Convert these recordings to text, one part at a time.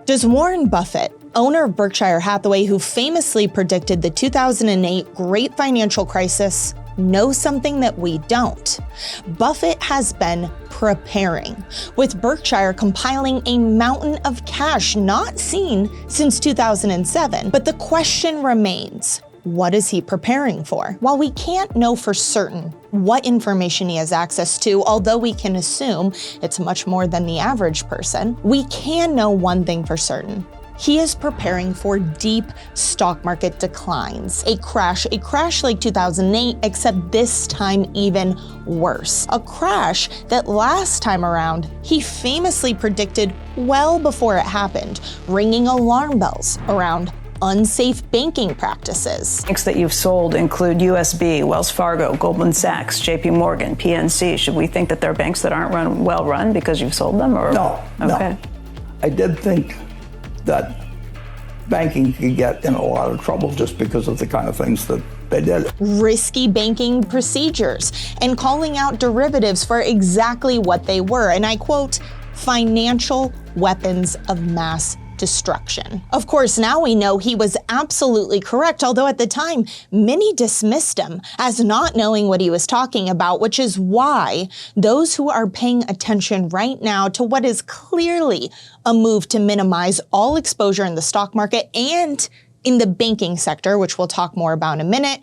Does Warren Buffett, owner of Berkshire Hathaway, who famously predicted the 2008 great financial crisis, know something that we don't? Buffett has been preparing, with Berkshire compiling a mountain of cash not seen since 2007. But the question remains, what is he preparing for? While we can't know for certain what information he has access to, although we can assume it's much more than the average person, we can know one thing for certain. He is preparing for deep stock market declines, a crash like 2008, except this time even worse. A crash that last time around, he famously predicted well before it happened, ringing alarm bells around unsafe banking practices. Banks that you've sold include USB, Wells Fargo, Goldman Sachs, JP Morgan, PNC. Should we think that they're banks that aren't well run because you've sold them? Or? No, okay. No. I did think that banking could get in a lot of trouble just because of the kind of things that they did. Risky banking procedures and calling out derivatives for exactly what they were. And I quote, financial weapons of mass destruction. Of course, now we know he was absolutely correct, although at the time, many dismissed him as not knowing what he was talking about, which is why those who are paying attention right now to what is clearly a move to minimize all exposure in the stock market and in the banking sector, which we'll talk more about in a minute,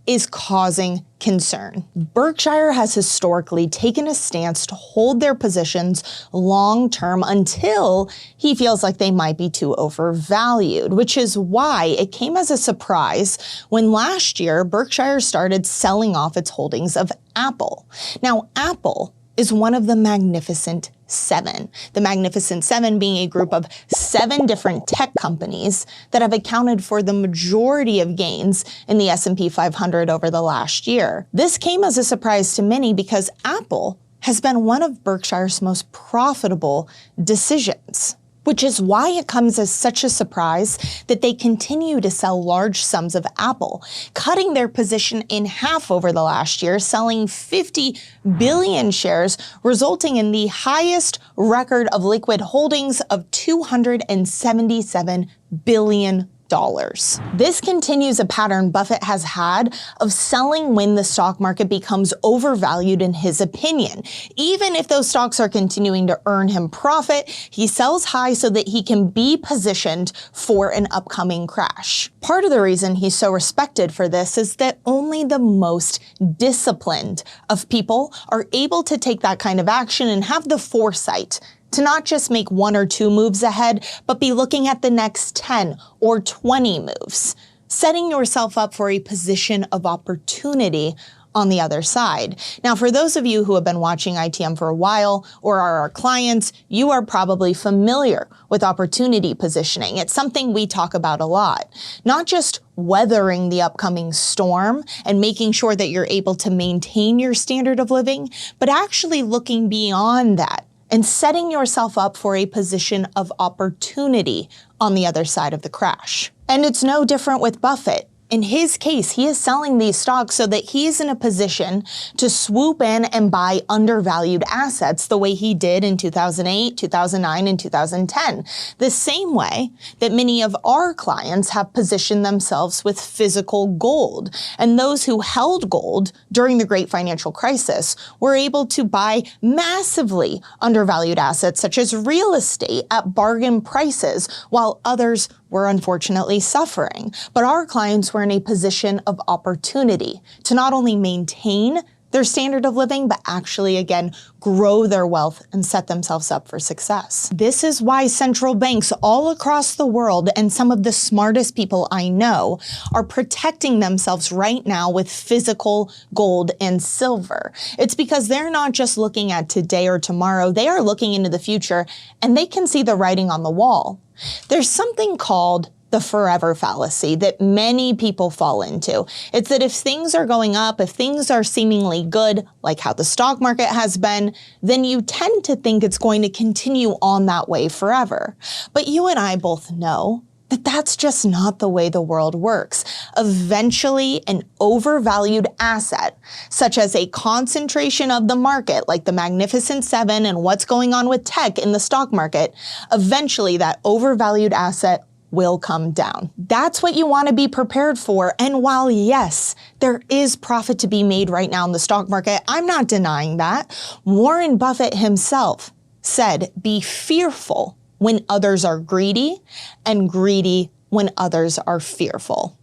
is causing concern. Berkshire has historically taken a stance to hold their positions long-term until he feels like they might be too overvalued, which is why it came as a surprise when last year Berkshire started selling off its holdings of Apple. Now, Apple is one of the Magnificent Seven. The Magnificent Seven being a group of 7 different tech companies that have accounted for the majority of gains in the S&P 500 over the last year. This came as a surprise to many because Apple has been one of Berkshire's most profitable decisions, which is why it comes as such a surprise that they continue to sell large sums of Apple, cutting their position in half over the last year, selling 50 billion shares, resulting in the highest record of liquid holdings of $277 billion. This continues a pattern Buffett has had of selling when the stock market becomes overvalued in his opinion. Even if those stocks are continuing to earn him profit, he sells high so that he can be positioned for an upcoming crash. Part of the reason he's so respected for this is that only the most disciplined of people are able to take that kind of action and have the foresight to not just make 1 or 2 moves ahead, but be looking at the next 10 or 20 moves, setting yourself up for a position of opportunity on the other side. Now, for those of you who have been watching ITM for a while or are our clients, you are probably familiar with opportunity positioning. It's something we talk about a lot, not just weathering the upcoming storm and making sure that you're able to maintain your standard of living, but actually looking beyond that and setting yourself up for a position of opportunity on the other side of the crash. And it's no different with Buffett. In his case, he is selling these stocks so that he is in a position to swoop in and buy undervalued assets the way he did in 2008, 2009, and 2010. The same way that many of our clients have positioned themselves with physical gold. And those who held gold during the great financial crisis were able to buy massively undervalued assets such as real estate at bargain prices, while others were unfortunately suffering. But our clients were in a position of opportunity to not only maintain their standard of living, but actually, again, grow their wealth and set themselves up for success. This is why central banks all across the world and some of the smartest people I know are protecting themselves right now with physical gold and silver. It's because they're not just looking at today or tomorrow, they are looking into the future and they can see the writing on the wall. There's something called the forever fallacy that many people fall into. It's that if things are going up, if things are seemingly good, like how the stock market has been, then you tend to think it's going to continue on that way forever. But you and I both know that that's just not the way the world works. Eventually, an overvalued asset such as a concentration of the market, like the Magnificent Seven and what's going on with tech in the stock market, eventually that overvalued asset will come down. That's what you want to be prepared for. And while yes, there is profit to be made right now in the stock market, I'm not denying that. Warren Buffett himself said, be fearful when others are greedy and greedy when others are fearful.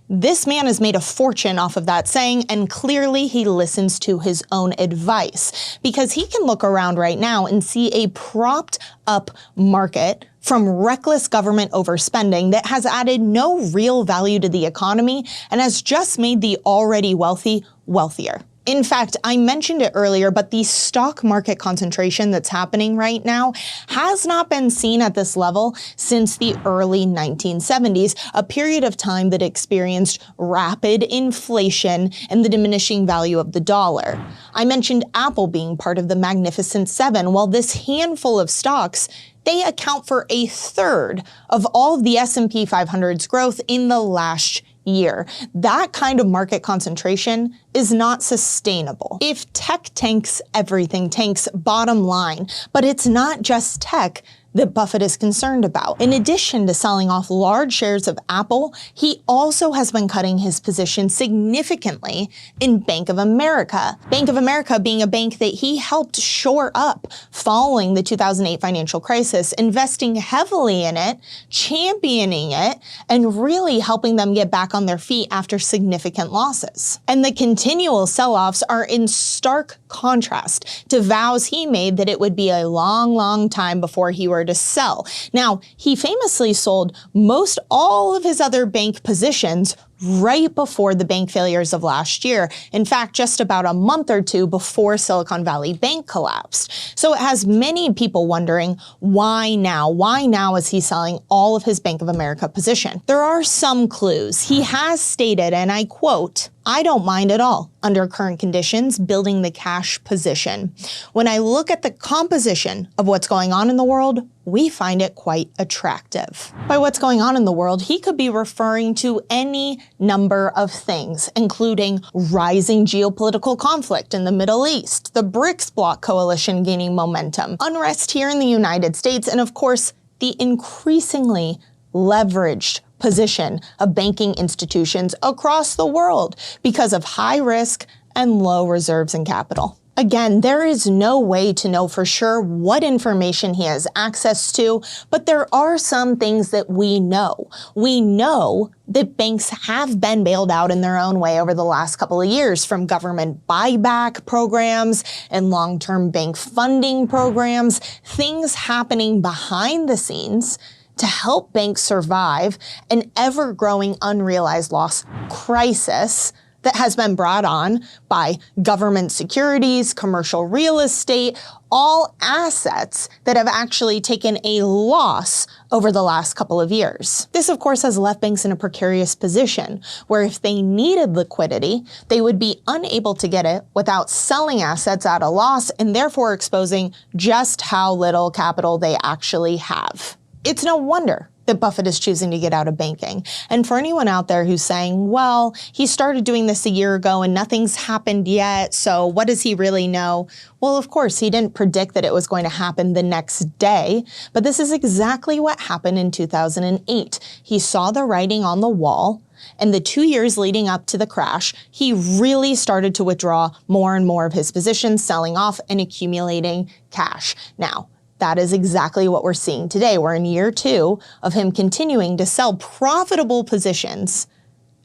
This man has made a fortune off of that saying, and clearly he listens to his own advice, because he can look around right now and see a propped up market from reckless government overspending that has added no real value to the economy and has just made the already wealthy wealthier. In fact, I mentioned it earlier, but the stock market concentration that's happening right now has not been seen at this level since the early 1970s, a period of time that experienced rapid inflation and the diminishing value of the dollar. I mentioned Apple being part of the Magnificent Seven. Well, this handful of stocks, they account for a third of all of the S&P 500's growth in the last year. That kind of market concentration is not sustainable. If tech tanks, everything tanks, bottom line. But it's not just tech that Buffett is concerned about. In addition to selling off large shares of Apple, he also has been cutting his position significantly in Bank of America. Bank of America being a bank that he helped shore up following the 2008 financial crisis, investing heavily in it, championing it, and really helping them get back on their feet after significant losses. And the continual sell-offs are in stark contrast to vows he made that it would be a long, long time before he were to sell. Now, he famously sold most all of his other bank positions right before the bank failures of last year. In fact, just about a month or two before Silicon Valley Bank collapsed. So it has many people wondering, why now? Why now is he selling all of his Bank of America position? There are some clues. He has stated, and I quote, "I don't mind at all, under current conditions, building the cash position. When I look at the composition of what's going on in the world, we find it quite attractive." By what's going on in the world, he could be referring to any number of things, including rising geopolitical conflict in the Middle East, the BRICS bloc coalition gaining momentum, unrest here in the United States, and of course, the increasingly leveraged position of banking institutions across the world because of high risk and low reserves and capital. Again, there is no way to know for sure what information he has access to, but there are some things that we know. We know that banks have been bailed out in their own way over the last couple of years, from government buyback programs and long-term bank funding programs, things happening behind the scenes to help banks survive an ever-growing unrealized loss crisis that has been brought on by government securities, commercial real estate, all assets that have actually taken a loss over the last couple of years. This, of course, has left banks in a precarious position where if they needed liquidity, they would be unable to get it without selling assets at a loss and therefore exposing just how little capital they actually have. It's no wonder that Buffett is choosing to get out of banking. And for anyone out there who's saying, well, he started doing this a year ago and nothing's happened yet, so what does he really know? Well, of course, he didn't predict that it was going to happen the next day, but this is exactly what happened in 2008. He saw the writing on the wall, and the 2 years leading up to the crash, he really started to withdraw more and more of his positions, selling off and accumulating cash. Now, that is exactly what we're seeing today. We're in year 2 of him continuing to sell profitable positions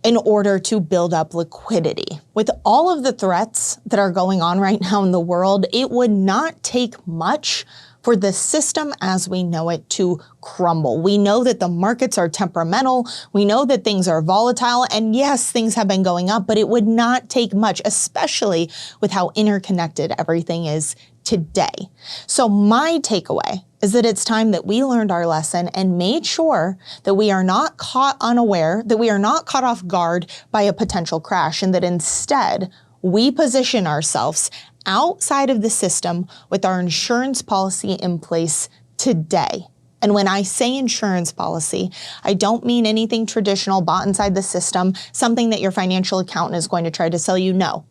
in order to build up liquidity. With all of the threats that are going on right now in the world, it would not take much for the system as we know it to crumble. We know that the markets are temperamental. We know that things are volatile. And yes, things have been going up, but it would not take much, especially with how interconnected everything is today. So my takeaway is that it's time that we learned our lesson and made sure that we are not caught unaware, that we are not caught off guard by a potential crash, and that instead we position ourselves outside of the system with our insurance policy in place today And when I say insurance policy, I don't mean anything traditional bought inside the system, something that your financial accountant is going to try to sell you. No,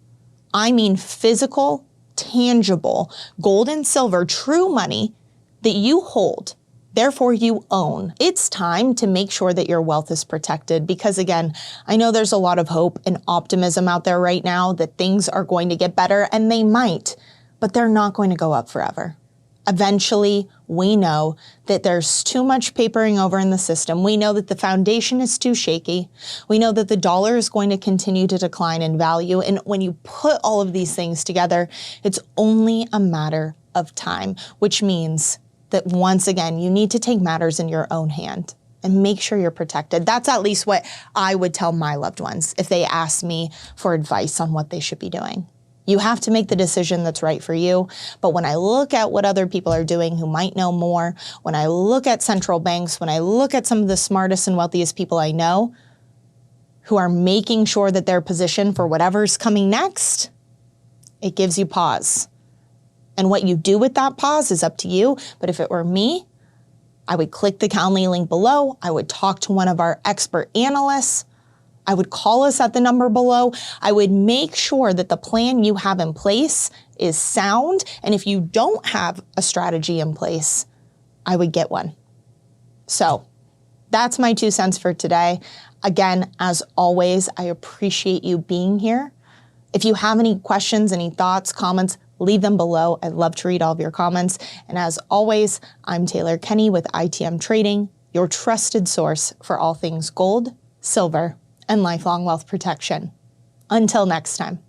I mean physical, tangible, gold and silver, true money that you hold, therefore you own. It's time to make sure that your wealth is protected because, again, I know there's a lot of hope and optimism out there right now that things are going to get better, and they might, but they're not going to go up forever. Eventually, we know that there's too much papering over in the system. We know that the foundation is too shaky. We know that the dollar is going to continue to decline in value. And when you put all of these things together, it's only a matter of time, which means that once again, you need to take matters in your own hand and make sure you're protected. That's at least what I would tell my loved ones if they ask me for advice on what they should be doing. You have to make the decision that's right for you. But when I look at what other people are doing who might know more, when I look at central banks, when I look at some of the smartest and wealthiest people I know who are making sure that they're positioned for whatever's coming next, it gives you pause. And what you do with that pause is up to you. But if it were me, I would click the Calendly link below. I would talk to one of our expert analysts. I would call us at the number below. I would make sure that the plan you have in place is sound. And if you don't have a strategy in place, I would get one. So that's my 2 cents for today. Again, as always, I appreciate you being here. If you have any questions, any thoughts, comments, leave them below. I'd love to read all of your comments. And as always, I'm Taylor Kenny with ITM Trading, your trusted source for all things gold, silver, and lifelong wealth protection. Until next time.